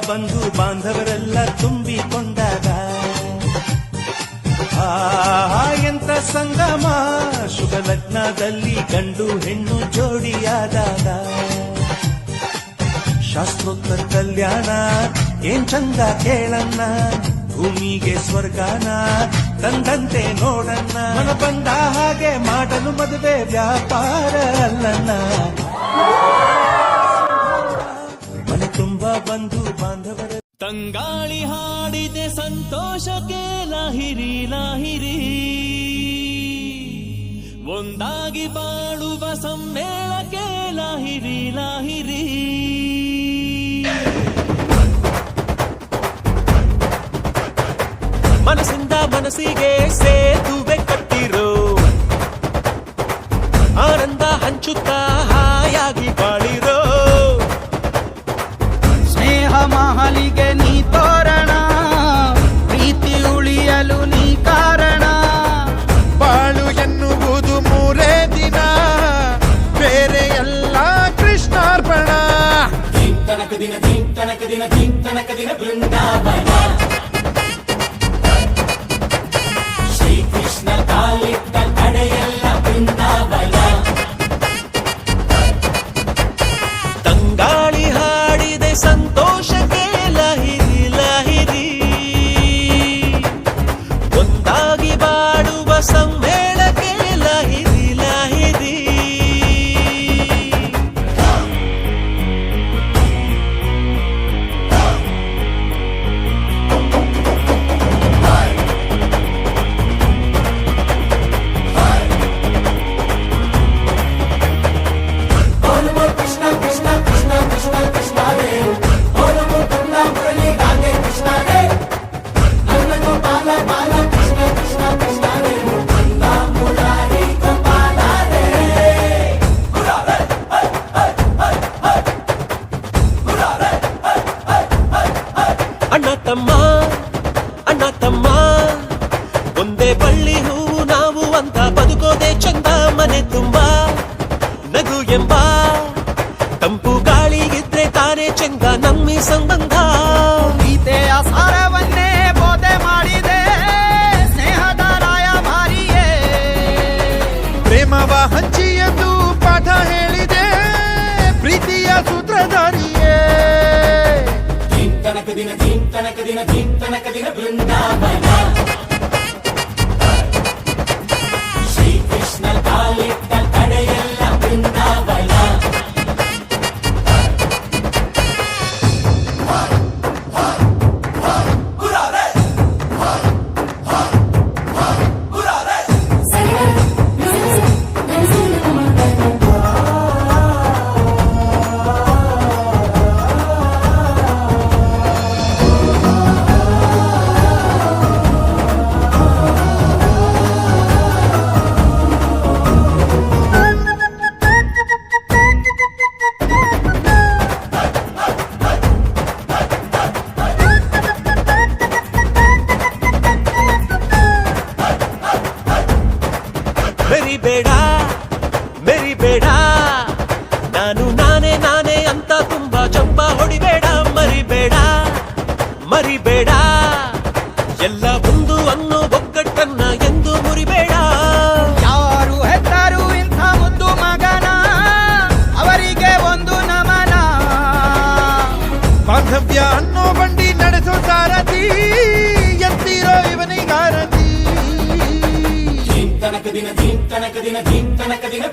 ಬಂಧು ಬಾಂಧವರೆಲ್ಲ ತುಂಬಿಕೊಂಡಾಗ ಎಂತ ಸಂಗಮ ಶುಭ ಲಗ್ನದಲ್ಲಿ ಗಂಡು ಹೆಣ್ಣು ಜೋಡಿಯಾದಾಗ ಶಾಸ್ತ್ರೋತ್ತರ ಕಲ್ಯಾಣ ಏನ್ ಚಂದ ಕೇಳಣ್ಣ ಭೂಮಿಗೆ ಸ್ವರ್ಗಾನ ತಂದಂತೆ ನೋಡಣ್ಣ ಮನ ಬಂದ ಹಾಗೆ ಮಾಡಲು ಮದುವೆ ವ್ಯಾಪಾರ ಅಲ್ಲಣ್ಣ ಮನೆ ತುಂಬಾ ಬಂಧು ಬಾಂಧವರ ತಂಗಾಳಿ ಹಾಡಿದೆ ಸಂತೋಷಕ್ಕೆ ಲಾಹಿರಿ ಲಾಹಿರಿ ಒಂದಾಗಿ ಬಾಳುವ ಸಮ್ಮೇಳಕ್ಕೆ ಲಾಹಿರಿ ಲಾಹಿರಿ ಮನಸ್ಸಿಂದ ಮನಸ್ಸಿಗೆ ಸೇತುವೆ ಕಟ್ಟಿರೋ ಆನಂದ ಹಂಚುತ್ತಾ ಹಾಯಾಗಿ ಬಾಳಿರೋ ಸ್ನೇಹ ಮಹಲಿಗೆ ನೀ ತೋರಣ ಪ್ರೀತಿ ಉಳಿಯಲು ನೀ ಕಾರಣ ಬಾಳು ಎನ್ನುವುದು ಮೂರೇ ದಿನ ಬೇರೆ ಎಲ್ಲ ಕೃಷ್ಣಾರ್ಪಣ ತನಕ ದಿನ ಬೃಂದಾವನ ಶ್ರೀಕೃಷ್ಣ ಕಾಲಿಟ್ಟ ಕಡೆಯೆಲ್ಲ ಬೃಂದಾವನ ತಂಗಾಳಿ ಹಾಡಿದೆ ಸಂತೋಷಕ್ಕೆ ಲಾಹಿರಿ ಲಾಹಿರಿ ಒಂದಾಗಿ ಬಾಡುವ ಸಮ್ಮೇಳಕ್ಕೆ ಲಾಹಿರಿ ಲಾಹಿರಿ ಅಣ್ಣ ತಮ್ಮ ಒಂದೇ ಬಳ್ಳಿ ಹೂವು ನಾವು ಅಂತ ಬದುಕೋದೆ ಚಂದ ಮನೆ ತುಂಬಾ ನಗು ಎಂಬ ತಂಪು ಗಾಳಿಗಿದ್ರೆ ತಾನೇ ಚಂದ ನಮ್ಮಿ ಸಂಬಂಧ ಗೀತೆಯ ಸಾರವನ್ನೇ ಬೋಧೆ ಮಾಡಿದೆ ಸ್ನೇಹದ ರಾಯಭಾರಿಯೇ ಪ್ರೇಮವ ಹಂಚಿ ಎಂದು ಪಾಠ ಹೇಳಿದೆ ಪ್ರೀತಿಯ ಸೂತ್ರಧಾರಿಯೇ ತನಕ ದಿನ ಬೃಂದಾವನ ಶ್ರೀಕೃಷ್ಣ ಕಾಲಿಟ್ಟ ಕಡೆಯೆಲ್ಲ ಬೃಂದಾವನ ಮೆರಿಬೇಡ ನಾನು ನಾನೇ ಅಂತ ತುಂಬಾ ಚಂಪ ಹೊಡಿಬೇಡ ಮರಿಬೇಡ ಎಲ್ಲ ಒಂದು ಅನ್ನೋ ಒಗ್ಗಟ್ಟನ್ನ ಎಂದು ಮುರಿಬೇಡ ಯಾರು ಹೆತ್ತರು ಇಂಥ ಮುದ್ದು ಮಗನ ಅವರಿಗೆ ಒಂದು ನಮನ ಬಾಂಧವ್ಯ ಅನ್ನೋ ಬಂಡಿ ನಡೆಸೋ ಸಾರಥಿ ಎತ್ತಿರೋ ಇವನಿಗಾರತಿ ತನಕ ದಿನ